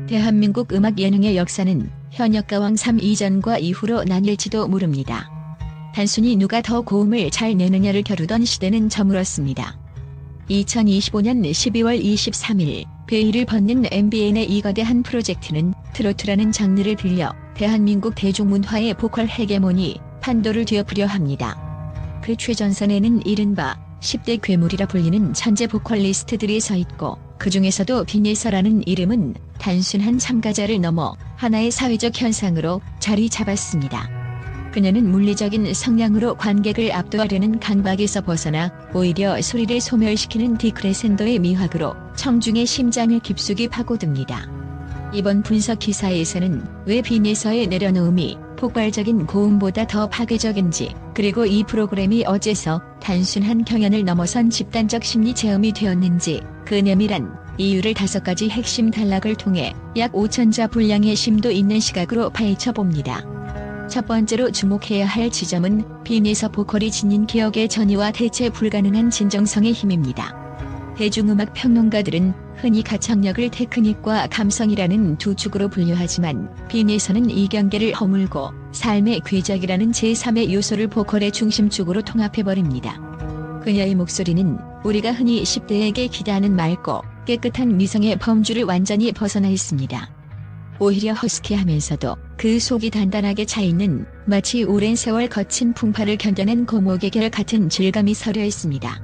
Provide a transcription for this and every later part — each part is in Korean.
대한민국 음악 예능의 역사는 현역가왕 3 이전과 이후로 나뉠지도 모릅니다. 단순히 누가 더 고음을 잘 내느냐를 겨루던 시대는 저물었습니다. 2025년 12월 23일 베일을 벗는 MBN의 이 거대한 프로젝트는 트로트라는 장르를 빌려 대한민국 대중문화의 보컬 헤게모니 판도를 뒤엎으려 합니다. 그 최전선에는 이른바 10대 괴물이라 불리는 천재 보컬리스트들이 서 있고, 그 중에서도 빈예서라는 이름은 단순한 참가자를 넘어 하나의 사회적 현상으로 자리 잡았습니다. 그녀는 물리적인 성량으로 관객을 압도하려는 강박에서 벗어나 오히려 소리를 소멸시키는 디크레센도의 미학으로 청중의 심장을 깊숙이 파고듭니다. 이번 분석 기사에서는 왜 빈예서의 내려놓음이 폭발적인 고음보다 더 파괴적인지, 그리고 이 프로그램이 어째서 단순한 경연을 넘어선 집단적 심리 체험이 되었는지, 그 내밀한 이유를 5가지 핵심 단락을 통해 약 5,000자 분량의 심도 있는 시각으로 파헤쳐봅니다. 첫 번째로 주목해야 할 지점은 빈예서 보컬이 지닌 기억의 전이와 대체 불가능한 진정성의 힘입니다. 대중음악 평론가들은 흔히 가창력을 테크닉과 감성이라는 두 축으로 분류하지만, 빈예서는 이 경계를 허물고 삶의 궤적이라는 제3의 요소를 보컬의 중심축으로 통합해버립니다. 그녀의 목소리는 우리가 흔히 10대에게 기대하는 맑고 깨끗한 미성의 범주를 완전히 벗어나 있습니다. 오히려 허스키하면서도 그 속이 단단하게 차있는, 마치 오랜 세월 거친 풍파를 견뎌낸 고목의 결 같은 질감이 서려 있습니다.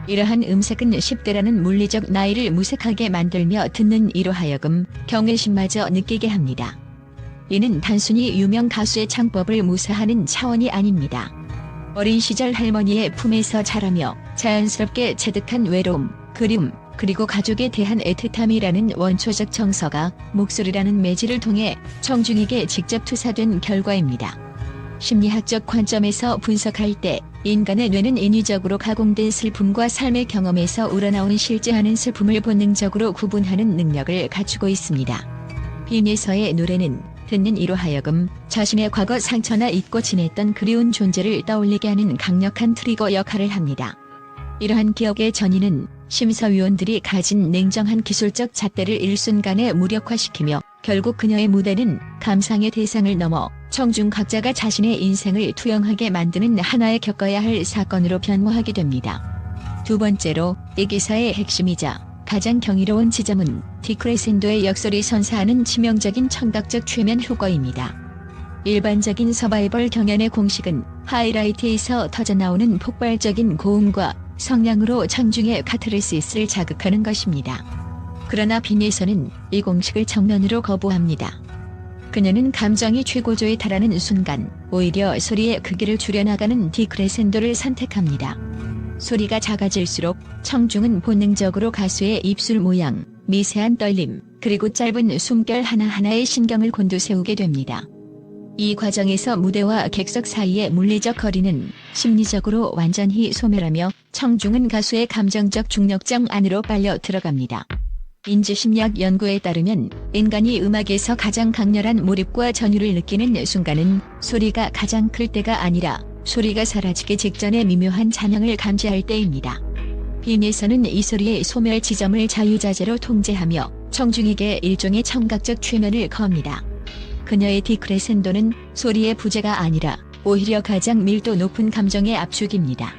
이러한 음색은 10대라는 물리적 나이를 무색하게 만들며 듣는 이로 하여금 경외심마저 느끼게 합니다. 이는 단순히 유명 가수의 창법을 무사하는 차원이 아닙니다. 어린 시절 할머니의 품에서 자라며 자연스럽게 체득한 외로움, 그리움, 그리고 가족에 대한 애틋함이라는 원초적 정서가 목소리라는 매질을 통해 청중에게 직접 투사된 결과입니다. 심리학적 관점에서 분석할 때 인간의 뇌는 인위적으로 가공된 슬픔과 삶의 경험에서 우러나오는 실제하는 슬픔을 본능적으로 구분하는 능력을 갖추고 있습니다. 빈예서의 노래는 듣는 이로 하여금 자신의 과거 상처나 잊고 지냈던 그리운 존재를 떠올리게 하는 강력한 트리거 역할을 합니다. 이러한 기억의 전이는 심사위원들이 가진 냉정한 기술적 잣대를 일순간에 무력화시키며, 결국 그녀의 무대는 감상의 대상을 넘어 청중 각자가 자신의 인생을 투영하게 만드는 하나의 겪어야 할 사건으로 변모하게 됩니다. 두 번째로 이 기사의 핵심이자 가장 경이로운 지점은 디크레센도의 역설이 선사하는 치명적인 청각적 최면 효과입니다. 일반적인 서바이벌 경연의 공식은 하이라이트에서 터져나오는 폭발적인 고음과 성량으로 청중의 카타르시스를 자극하는 것입니다. 그러나 빈예서는 이 공식을 정면으로 거부합니다. 그녀는 감정이 최고조에 달하는 순간 오히려 소리의 크기를 줄여나가는 디크레센도를 선택합니다. 소리가 작아질수록 청중은 본능적으로 가수의 입술 모양, 미세한 떨림, 그리고 짧은 숨결 하나하나에 신경을 곤두세우게 됩니다. 이 과정에서 무대와 객석 사이의 물리적 거리는 심리적으로 완전히 소멸하며 청중은 가수의 감정적 중력장 안으로 빨려 들어갑니다. 인지심리학 연구에 따르면 인간이 음악에서 가장 강렬한 몰입과 전율을 느끼는 순간은 소리가 가장 클 때가 아니라 소리가 사라지기 직전의 미묘한 잔향을 감지할 때입니다. 빈예서는 이 소리의 소멸 지점을 자유자재로 통제하며 청중에게 일종의 청각적 최면을 겁니다. 그녀의 디크레센도는 소리의 부재가 아니라 오히려 가장 밀도 높은 감정의 압축입니다.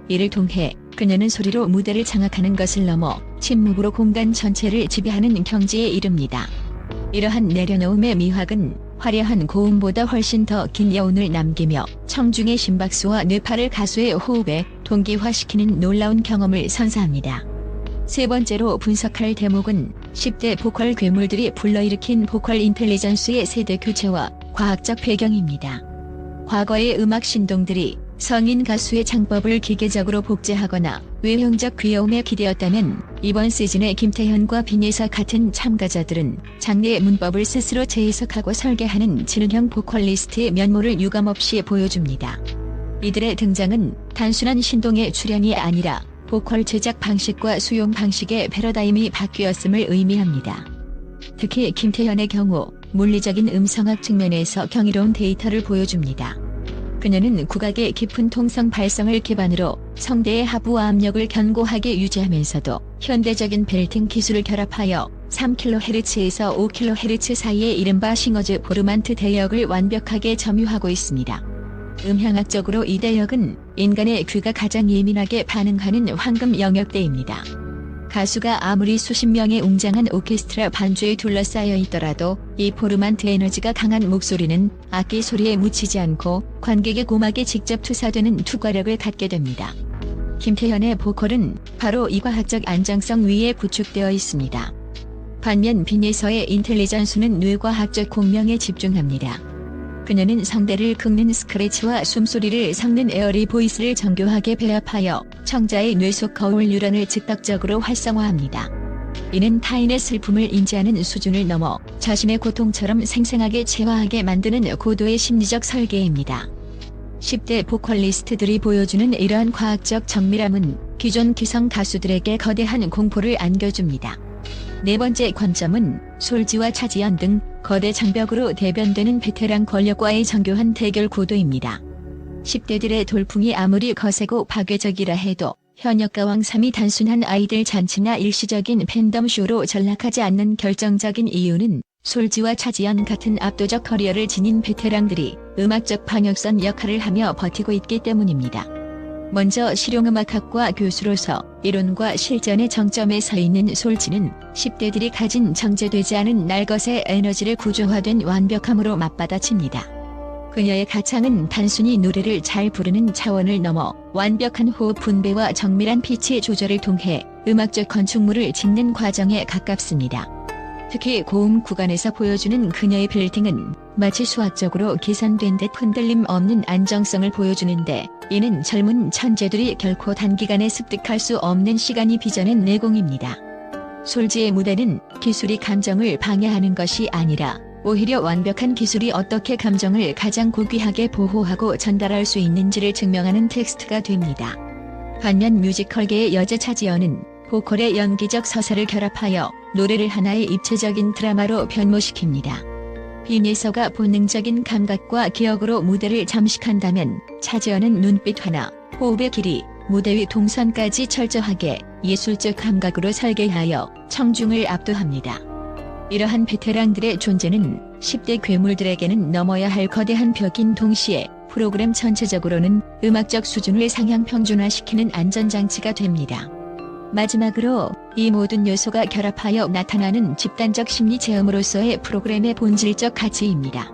이를 통해 그녀는 소리로 무대를 장악하는 것을 넘어 침묵으로 공간 전체를 지배하는 경지에 이릅니다. 이러한 내려놓음의 미학은 화려한 고음보다 훨씬 더 긴 여운을 남기며 청중의 심박수와 뇌파를 가수의 호흡에 동기화시키는 놀라운 경험을 선사합니다. 세 번째로 분석할 대목은 10대 보컬 괴물들이 불러일으킨 보컬 인텔리전스의 세대 교체와 과학적 배경입니다. 과거의 음악 신동들이 성인 가수의 창법을 기계적으로 복제하거나 외형적 귀여움에 기대었다면, 이번 시즌의 김태현과 빈예서 같은 참가자들은 장르의 문법을 스스로 재해석하고 설계하는 지능형 보컬리스트의 면모를 유감없이 보여줍니다. 이들의 등장은 단순한 신동의 출현이 아니라 보컬 제작 방식과 수용 방식의 패러다임이 바뀌었음을 의미합니다. 특히 김태현의 경우 물리적인 음성학 측면에서 경이로운 데이터를 보여줍니다. 그녀는 국악의 깊은 통성 발성을 기반으로 성대의 하부 압력을 견고하게 유지하면서도 현대적인 벨팅 기술을 결합하여 3kHz에서 5kHz 사이의 이른바 싱어즈 포르만트 대역을 완벽하게 점유하고 있습니다. 음향학적으로 이 대역은 인간의 귀가 가장 예민하게 반응하는 황금 영역대입니다. 가수가 아무리 수십 명의 웅장한 오케스트라 반주에 둘러싸여 있더라도 이 포르만트 에너지가 강한 목소리는 악기 소리에 묻히지 않고 관객의 고막에 직접 투사되는 투과력을 갖게 됩니다. 김태현의 보컬은 바로 이 과학적 안정성 위에 구축되어 있습니다. 반면 빈예서의 인텔리전스는 뇌과학적 공명에 집중합니다. 그녀는 성대를 긁는 스크래치와 숨소리를 섞는 에어리 보이스를 정교하게 배합하여 청자의 뇌 속 거울 뉴런을 즉각적으로 활성화합니다. 이는 타인의 슬픔을 인지하는 수준을 넘어 자신의 고통처럼 생생하게 체화하게 만드는 고도의 심리적 설계입니다. 10대 보컬리스트들이 보여주는 이러한 과학적 정밀함은 기존 기성 가수들에게 거대한 공포를 안겨줍니다. 네 번째 관점은 솔지와 차지연 등 거대 장벽으로 대변되는 베테랑 권력과의 정교한 대결 구도입니다. 10대들의 돌풍이 아무리 거세고 파괴적이라 해도 현역가왕 3이 단순한 아이들 잔치나 일시적인 팬덤 쇼로 전락하지 않는 결정적인 이유는 솔지와 차지연 같은 압도적 커리어를 지닌 베테랑들이 음악적 방역선 역할을 하며 버티고 있기 때문입니다. 먼저 실용음악학과 교수로서 이론과 실전의 정점에 서 있는 솔지는 10대들이 가진 정제되지 않은 날것의 에너지를 구조화된 완벽함으로 맞받아칩니다. 그녀의 가창은 단순히 노래를 잘 부르는 차원을 넘어 완벽한 호흡 분배와 정밀한 피치 조절을 통해 음악적 건축물을 짓는 과정에 가깝습니다. 특히 고음 구간에서 보여주는 그녀의 빌딩은 마치 수학적으로 계산된 듯 흔들림 없는 안정성을 보여주는데, 이는 젊은 천재들이 결코 단기간에 습득할 수 없는 시간이 빚어낸 내공입니다. 솔지의 무대는 기술이 감정을 방해하는 것이 아니라 오히려 완벽한 기술이 어떻게 감정을 가장 고귀하게 보호하고 전달할 수 있는지를 증명하는 텍스트가 됩니다. 반면 뮤지컬계의 여자 차지연은 보컬의 연기적 서사를 결합하여 노래를 하나의 입체적인 드라마로 변모시킵니다. 빈예서가 본능적인 감각과 기억으로 무대를 잠식한다면 차지연은 눈빛 하나, 호흡의 길이, 무대 위 동선까지 철저하게 예술적 감각으로 설계하여 청중을 압도합니다. 이러한 베테랑들의 존재는 10대 괴물들에게는 넘어야 할 거대한 벽인 동시에 프로그램 전체적으로는 음악적 수준을 상향 평준화시키는 안전장치가 됩니다. 마지막으로 이 모든 요소가 결합하여 나타나는 집단적 심리 체험으로서의 프로그램의 본질적 가치입니다.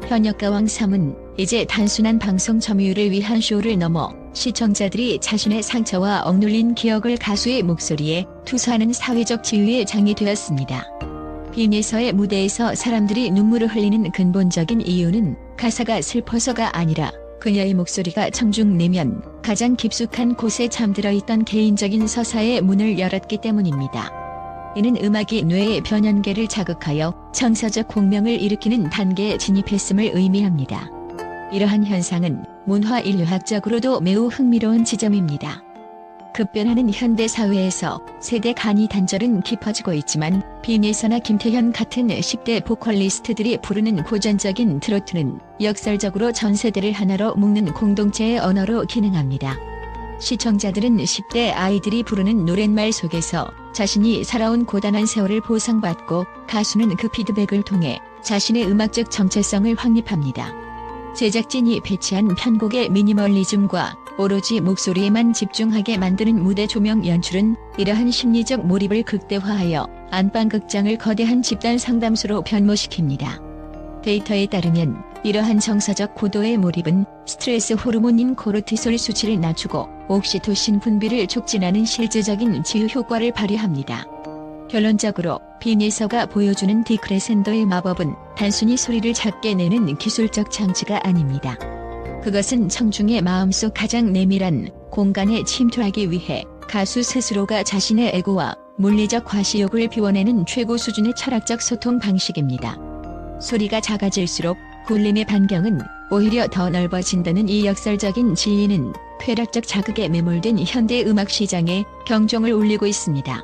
현역가왕 3은 이제 단순한 방송 점유율을 위한 쇼를 넘어 시청자들이 자신의 상처와 억눌린 기억을 가수의 목소리에 투사하는 사회적 지위의 장이 되었습니다. 빈예서의 무대에서 사람들이 눈물을 흘리는 근본적인 이유는 가사가 슬퍼서가 아니라 그녀의 목소리가 청중 내면 가장 깊숙한 곳에 잠들어 있던 개인적인 서사의 문을 열었기 때문입니다. 이는 음악이 뇌의 변연계를 자극하여 정서적 공명을 일으키는 단계에 진입했음을 의미합니다. 이러한 현상은 문화 인류학적으로도 매우 흥미로운 지점입니다. 급변하는 현대 사회에서 세대 간이 단절은 깊어지고 있지만 빈예서나 김태현 같은 10대 보컬리스트들이 부르는 고전적인 트로트는 역설적으로 전 세대를 하나로 묶는 공동체의 언어로 기능합니다. 시청자들은 10대 아이들이 부르는 노랫말 속에서 자신이 살아온 고단한 세월을 보상받고, 가수는 그 피드백을 통해 자신의 음악적 정체성을 확립합니다. 제작진이 배치한 편곡의 미니멀리즘과 오로지 목소리에만 집중하게 만드는 무대 조명 연출은 이러한 심리적 몰입을 극대화하여 안방극장을 거대한 집단 상담소로 변모시킵니다. 데이터에 따르면 이러한 정서적 고도의 몰입은 스트레스 호르몬인 코르티솔 수치를 낮추고 옥시토신 분비를 촉진하는 실제적인 치유 효과를 발휘합니다. 결론적으로 빈예서가 보여주는 디크레센도의 마법은 단순히 소리를 작게 내는 기술적 장치가 아닙니다. 그것은 청중의 마음속 가장 내밀한 공간에 침투하기 위해 가수 스스로가 자신의 에고와 물리적 과시욕을 비워내는 최고 수준의 철학적 소통 방식입니다. 소리가 작아질수록 울림의 반경은 오히려 더 넓어진다는 이 역설적인 진리는 쾌락적 자극에 매몰된 현대 음악 시장에 경종을 울리고 있습니다.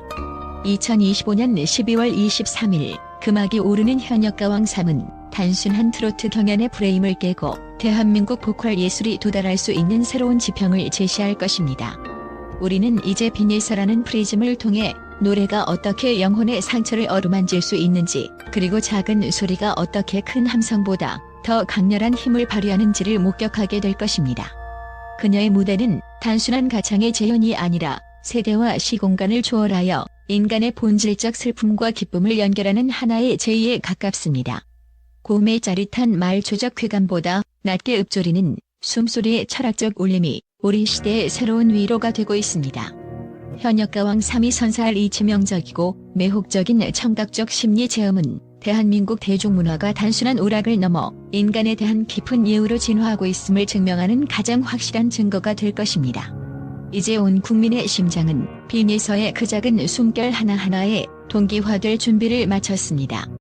2025년 12월 23일 금악이 오르는 현역가왕 3은 단순한 트로트 경연의 프레임을 깨고 대한민국 보컬 예술이 도달할 수 있는 새로운 지평을 제시할 것입니다. 우리는 이제 빈예서라는 프리즘을 통해 노래가 어떻게 영혼의 상처를 어루만질 수 있는지, 그리고 작은 소리가 어떻게 큰 함성보다 더 강렬한 힘을 발휘하는지를 목격하게 될 것입니다. 그녀의 무대는 단순한 가창의 재현이 아니라 세대와 시공간을 초월하여 인간의 본질적 슬픔과 기쁨을 연결하는 하나의 제의에 가깝습니다. 고음의 짜릿한 말초적 쾌감보다 낮게 읊조리는 숨소리의 철학적 울림이 우리 시대의 새로운 위로가 되고 있습니다. 현역가왕 3위 선사할 이 치명적이고 매혹적인 청각적 심리 체험은 대한민국 대중문화가 단순한 오락을 넘어 인간에 대한 깊은 이해로 진화하고 있음을 증명하는 가장 확실한 증거가 될 것입니다. 이제 온 국민의 심장은 빈에서의 그 작은 숨결 하나하나에 동기화될 준비를 마쳤습니다.